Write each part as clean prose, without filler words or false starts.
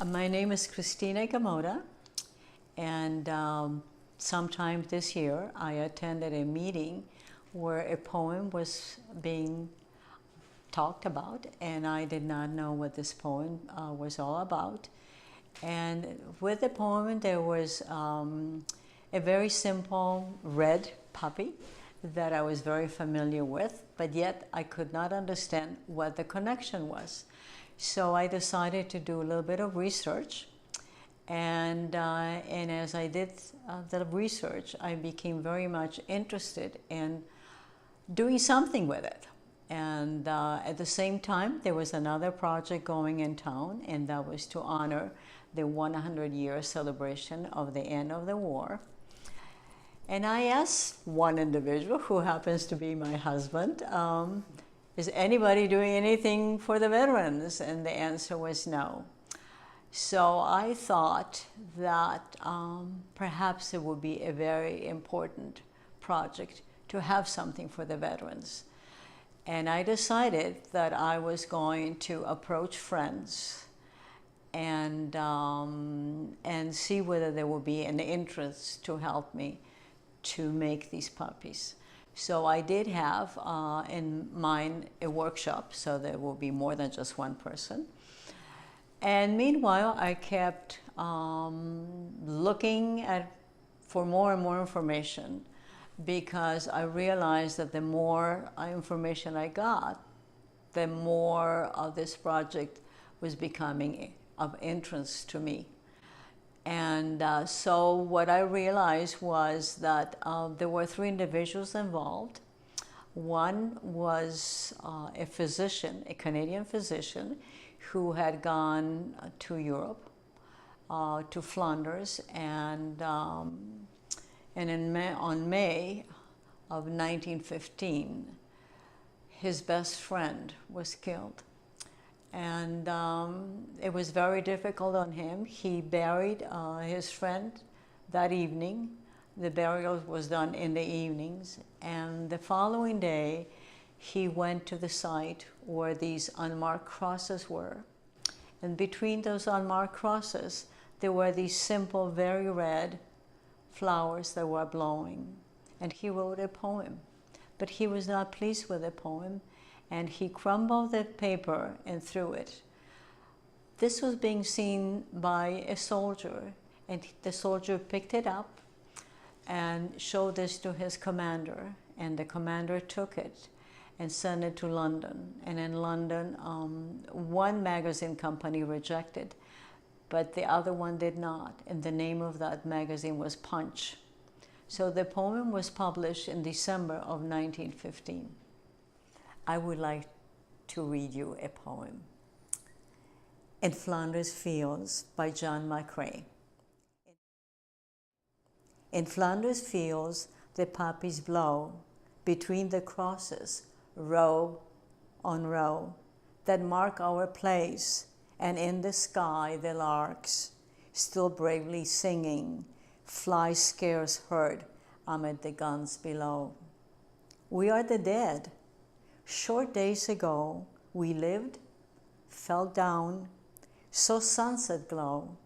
My name is Christina Gamoda, and sometime this year I attended a meeting where a poem was being talked about, and I did not know what this poem was all about. And with the poem, there was a very simple red puppy that I was very familiar with, but yet I could not understand what the connection was. So I decided to do a little bit of research, and as I did the research, I became very much interested in doing something with it. And at the same time, there was another project going in town, and that was to honor the 100-year celebration of the end of the war. And I asked one individual, who happens to be my husband, is anybody doing anything for the veterans? And the answer was no. So I thought that perhaps it would be a very important project to have something for the veterans. And I decided that I was going to approach friends and see whether there would be an interest to help me to make these puppies. So I did have in mind a workshop, so there will be more than just one person. And meanwhile, I kept looking for more and more information, because I realized that the more information I got, the more of this project was becoming of interest to me. And so what I realized was that there were three individuals involved. One was a physician, a Canadian physician, who had gone to Europe, to Flanders, and on May of 1915, his best friend was killed. And it was very difficult on him. He buried his friend that evening. The burial was done in the evenings. And the following day, he went to the site where these unmarked crosses were. And between those unmarked crosses, there were these simple, very red flowers that were blowing. And he wrote a poem. But he was not pleased with the poem, and he crumbled the paper and threw it. This was being seen by a soldier, and the soldier picked it up and showed this to his commander, and the commander took it and sent it to London. And in London, one magazine company rejected, but the other one did not, and the name of that magazine was Punch. So the poem was published in December of 1915. I would like to read you a poem. In Flanders Fields by John McCrae. In Flanders Fields the poppies blow between the crosses, row on row, that mark our place, and in the sky the larks, still bravely singing, fly scarce heard amid the guns below. We are the dead. Short days ago we lived, fell down, saw sunset glow,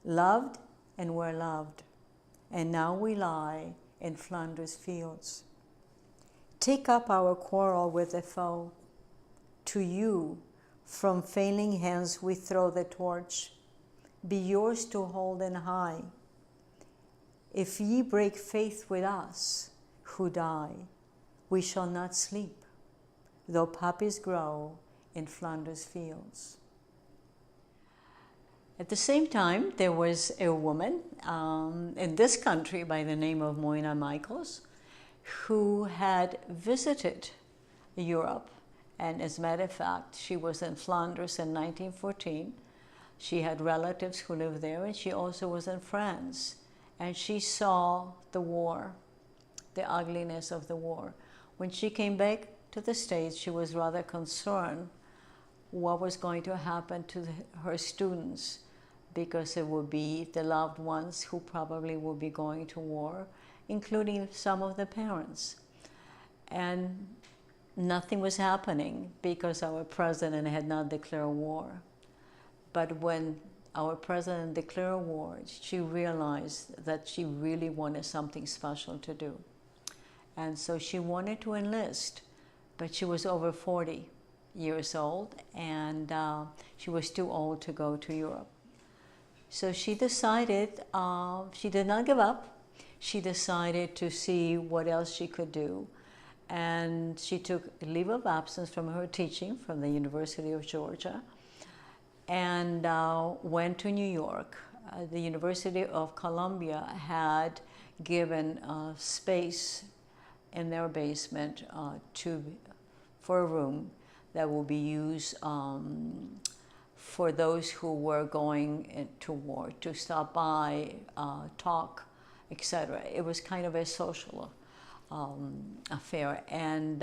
loved and were loved, and now we lie in Flanders Fields. Take up our quarrel with the foe. To you from failing hands we throw the torch, be yours to hold in high. If ye break faith with us who die, we shall not sleep, though poppies grow in Flanders Fields. At the same time, there was a woman in this country by the name of Moina Michaels, who had visited Europe. And as a matter of fact, she was in Flanders in 1914. She had relatives who lived there, and she also was in France. And she saw the war, the ugliness of the war. When she came back to the States, she was rather concerned what was going to happen to her students, because it would be the loved ones who probably would be going to war, including some of the parents. And nothing was happening because our president had not declared war. But when our president declared awards, she realized that she really wanted something special to do. And so she wanted to enlist, but she was over 40 years old, and she was too old to go to Europe. So she decided, she did not give up. She decided to see what else she could do. And she took a leave of absence from her teaching from the University of Georgia and went to New York. The University of Columbia had given space in their basement for a room that will be used for those who were going to war, to stop by, talk, etc. It was kind of a social affair. And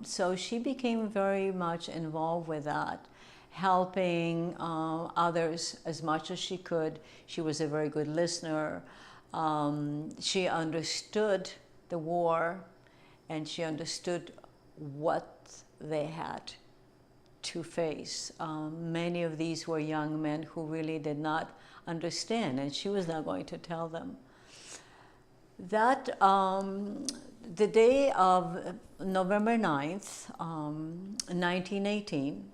so she became very much involved with that, helping others as much as she could. She was a very good listener. She understood the war, and she understood what they had to face. Many of these were young men who really did not understand, and she was not going to tell them. That the day of November 9th, 1918,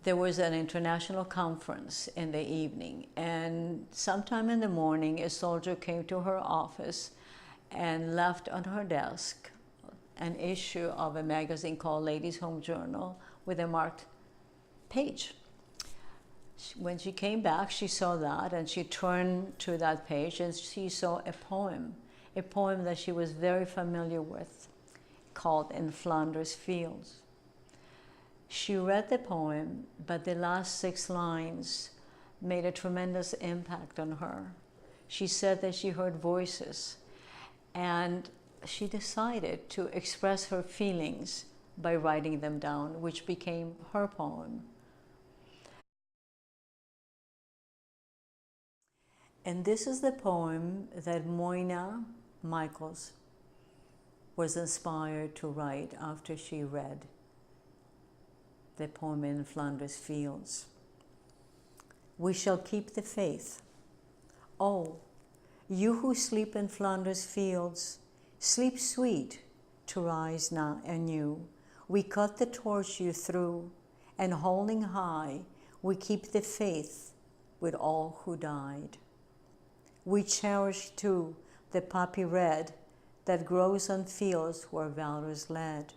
there was an international conference in the evening, and sometime in the morning a soldier came to her office and left on her desk an issue of a magazine called Ladies' Home Journal with a marked page. When she came back, she saw that, and she turned to that page and she saw a poem that she was very familiar with, called In Flanders Fields. She read the poem, but the last 6 lines made a tremendous impact on her. She said that she heard voices, and she decided to express her feelings by writing them down, which became her poem. And this is the poem that Moina Michaels was inspired to write after she read the poem In Flanders Fields. We shall keep the faith. Oh, you who sleep in Flanders Fields, sleep sweet to rise now anew. We cut the torch you threw, and holding high, we keep the faith with all who died. We cherish too the poppy red that grows on fields where valor's led.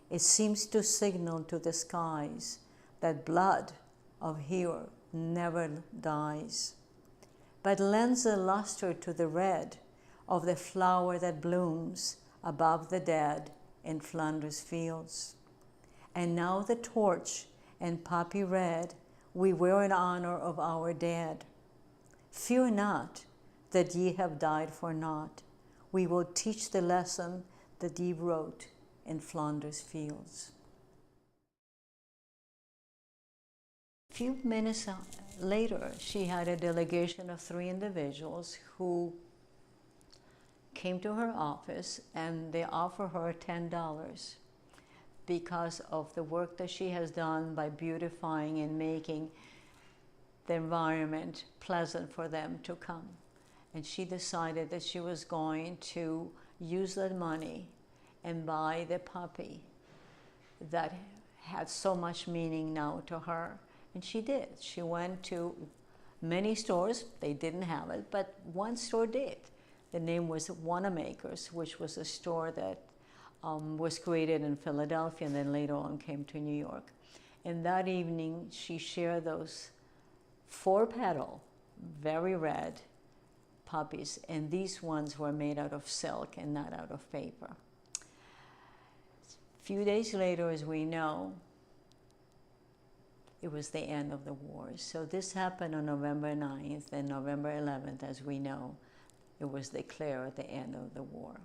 It seems to signal to the skies that blood of hero never dies, but lends a luster to the red of the flower that blooms above the dead in Flanders Fields. And now the torch and poppy red we wear in honor of our dead. Fear not that ye have died for naught. We will teach the lesson that ye wrote in Flanders Fields. A few minutes later, she had a delegation of 3 individuals who came to her office, and they offered her $10 because of the work that she has done by beautifying and making the environment pleasant for them to come. And she decided that she was going to use that money and buy the puppy that had so much meaning now to her. And she did. She went to many stores. They didn't have it, but one store did. The name was Wanamaker's, which was a store that was created in Philadelphia and then later on came to New York. And that evening, she shared those 4-petal, very red puppies, and these ones were made out of silk and not out of paper. A few days later, as we know, it was the end of the war. So this happened on November 9th, and November 11th, as we know, it was declared the end of the war.